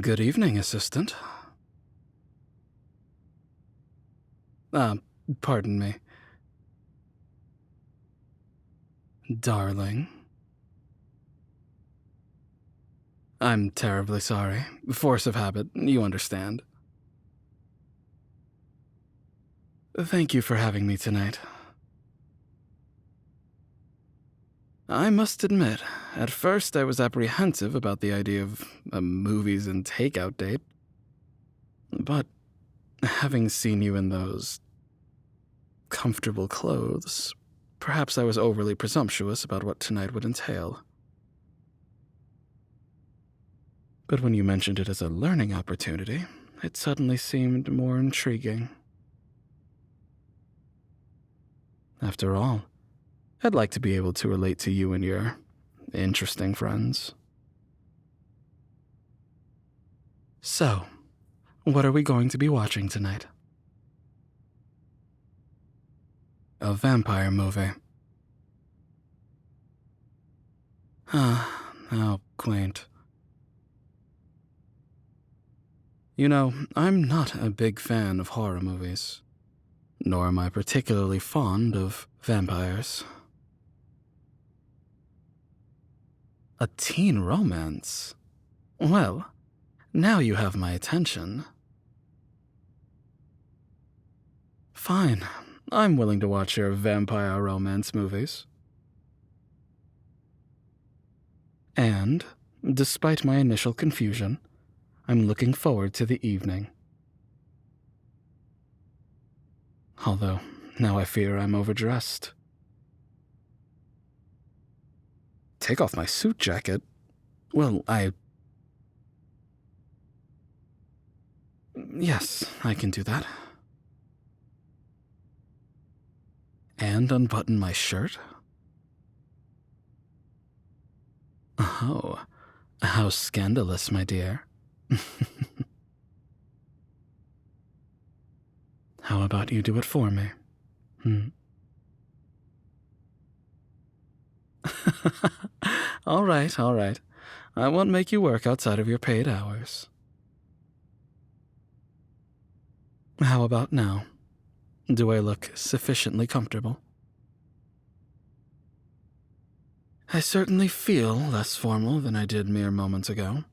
Good evening, assistant. Ah, pardon me. Darling. I'm terribly sorry. Force of habit, you understand. Thank you for having me tonight. I must admit, at first I was apprehensive about the idea of a movies and takeout date. But having seen you in those comfortable clothes, perhaps I was overly presumptuous about what tonight would entail. But when you mentioned it as a learning opportunity, it suddenly seemed more intriguing. After all, I'd like to be able to relate to you and your interesting friends. So, what are we going to be watching tonight? A vampire movie. Ah, how quaint. You know, I'm not a big fan of horror movies, nor am I particularly fond of vampires. A teen romance? Well, now you have my attention. Fine, I'm willing to watch your vampire romance movies. And, despite my initial confusion, I'm looking forward to the evening. Although, now I fear I'm overdressed. Take off my suit jacket? Well, Yes, I can do that. And unbutton my shirt? Oh, how scandalous, my dear. How about you do it for me? All right, all right. I won't make you work outside of your paid hours. How about now? Do I look sufficiently comfortable? I certainly feel less formal than I did mere moments ago.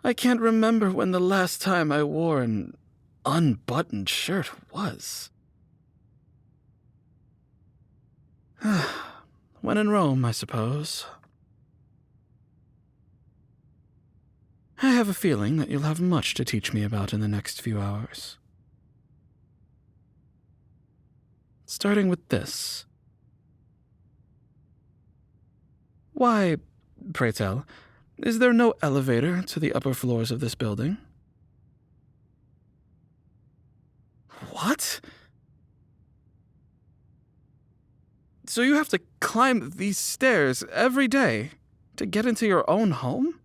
I can't remember when the last time I wore an unbuttoned shirt was. When in Rome, I suppose. I have a feeling that you'll have much to teach me about in the next few hours. Starting with this. Why, pray tell, is there no elevator to the upper floors of this building? What? So you have to climb these stairs every day to get into your own home?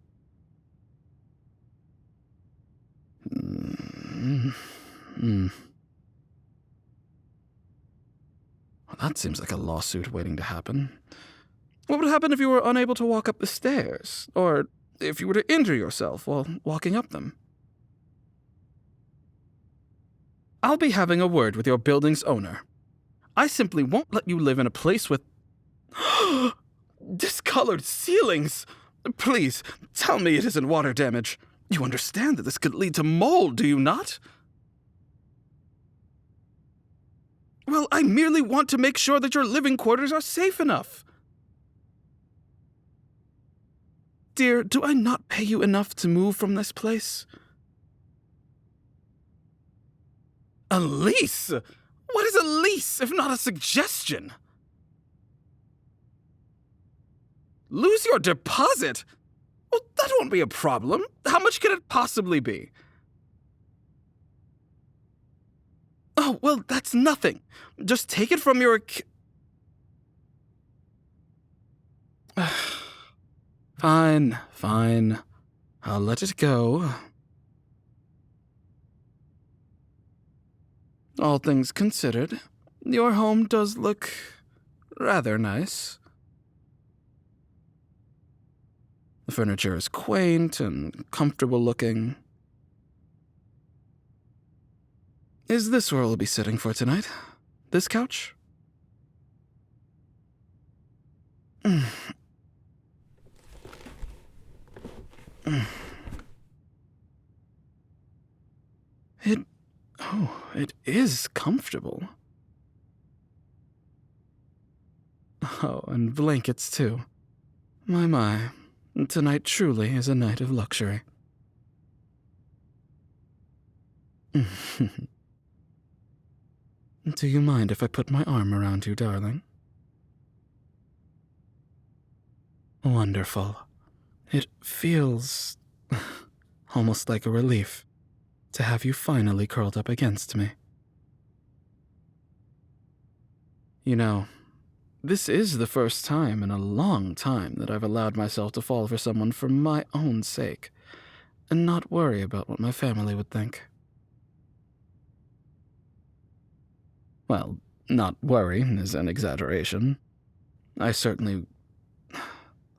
Well, that seems like a lawsuit waiting to happen. What would happen if you were unable to walk up the stairs? Or if you were to injure yourself while walking up them? I'll be having a word with your building's owner. I simply won't let you live in a place with discolored ceilings. Please, tell me it isn't water damage. You understand that this could lead to mold, do you not? Well, I merely want to make sure that your living quarters are safe enough. Dear, do I not pay you enough to move from this place? A lease? What is a lease if not a suggestion? Lose your deposit? Well, that won't be a problem. How much could it possibly be? Oh, well, that's nothing. Just take it from your... Fine, fine. I'll let it go. All things considered, your home does look rather nice. The furniture is quaint and comfortable looking. Is this where we'll be sitting for tonight? This couch? It... Oh, it is comfortable. Oh, and blankets, too. My. Tonight truly is a night of luxury. Do you mind if I put my arm around you, darling? Wonderful. It feels almost like a relief to have you finally curled up against me. You know, this is the first time in a long time that I've allowed myself to fall for someone for my own sake, and not worry about what my family would think. Well, not worry is an exaggeration. I certainly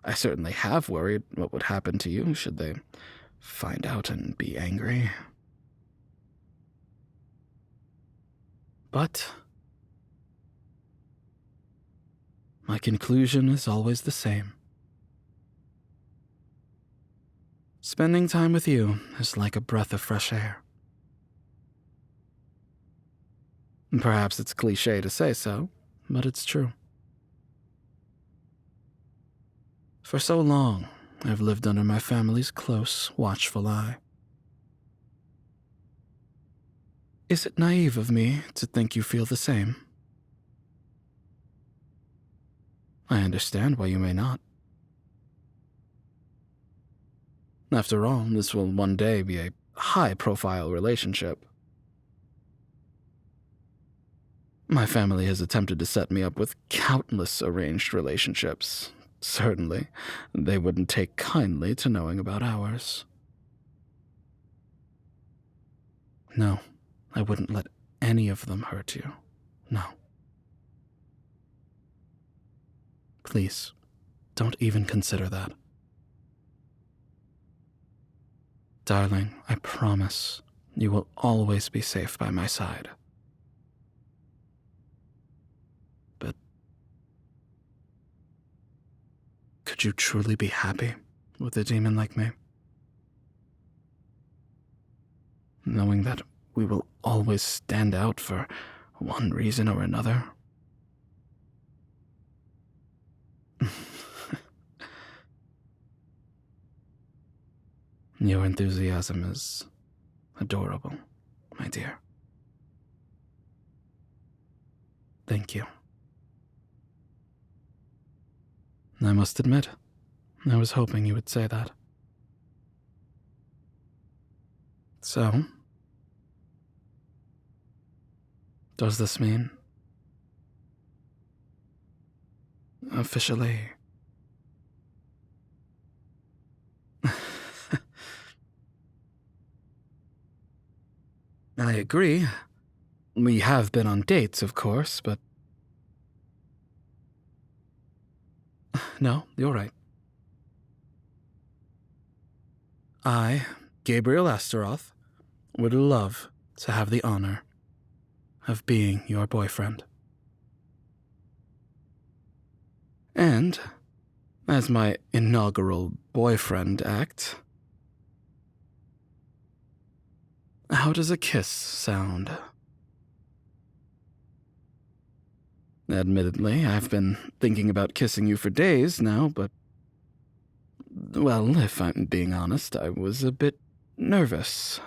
have worried what would happen to you should they find out and be angry. But my conclusion is always the same. Spending time with you is like a breath of fresh air. Perhaps it's cliché to say so, but it's true. For so long, I've lived under my family's close, watchful eye. Is it naive of me to think you feel the same? I understand why you may not. After all, this will one day be a high-profile relationship. My family has attempted to set me up with countless arranged relationships. Certainly, they wouldn't take kindly to knowing about ours. No, I wouldn't let any of them hurt you. No. Please, don't even consider that. Darling, I promise you will always be safe by my side. But could you truly be happy with a demon like me? Knowing that we will always stand out for one reason or another? Your enthusiasm is adorable, my dear. Thank you. I must admit, I was hoping you would say that. So, does this mean officially? I agree. We have been on dates, of course, but... No, you're right. I, Gabriel Astaroth, would love to have the honor of being your boyfriend. And, as my inaugural boyfriend act, how does a kiss sound? Admittedly, I've been thinking about kissing you for days now, but... Well, if I'm being honest, I was a bit nervous.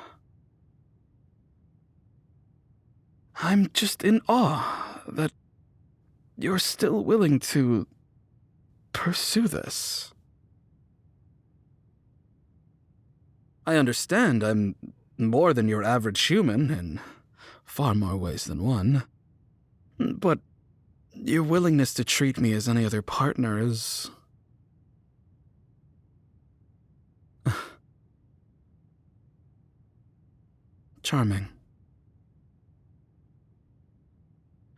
I'm just in awe that you're still willing to pursue this. I understand I'm more than your average human in far more ways than one, but your willingness to treat me as any other partner is... charming.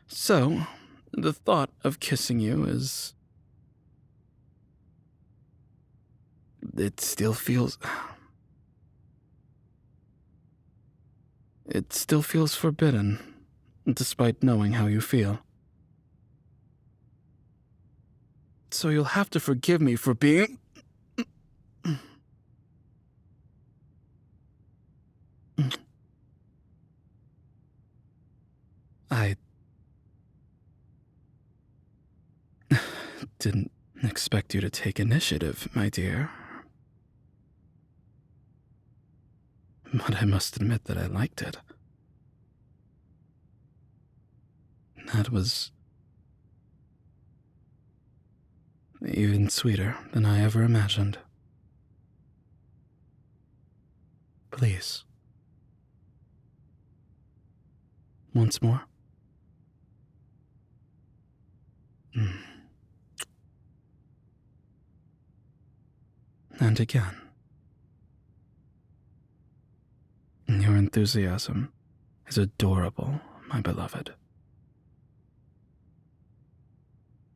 So, the thought of kissing you is... It still feels. It still feels forbidden, despite knowing how you feel. So you'll have to forgive me for being. I didn't expect you to take initiative, my dear. But I must admit that I liked it. That was even sweeter than I ever imagined. Please. Once more? Mm. And again. Your enthusiasm is adorable, my beloved.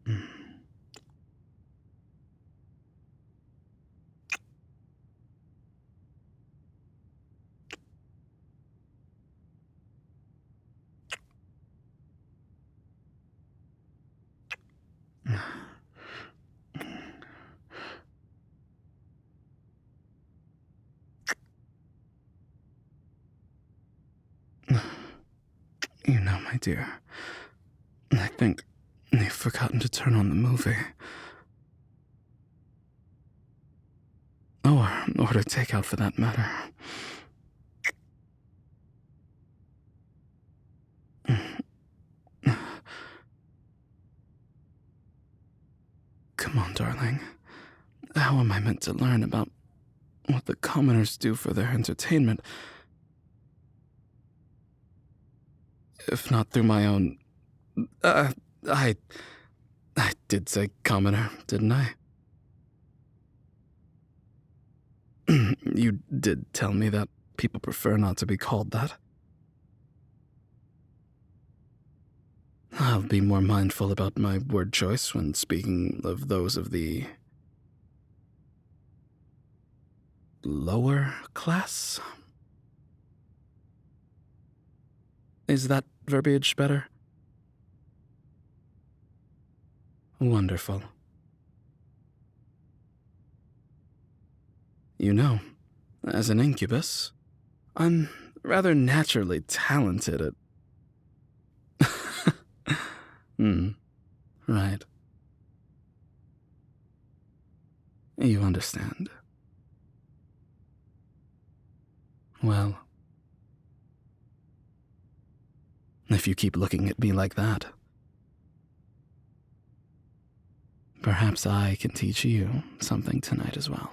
Mm. You know, my dear, I think you've forgotten to turn on the movie. Or order takeout for that matter. Come on, darling. How am I meant to learn about what the commoners do for their entertainment if not through my own... Uh, I... I did say commoner, didn't I? You did tell me that people prefer not to be called that. I'll be more mindful about my word choice when speaking of those of the... lower class? Is that verbiage better? Wonderful. You know, as an incubus, I'm rather naturally talented at... Right. You understand. Well, if you keep looking at me like that, perhaps I can teach you something tonight as well.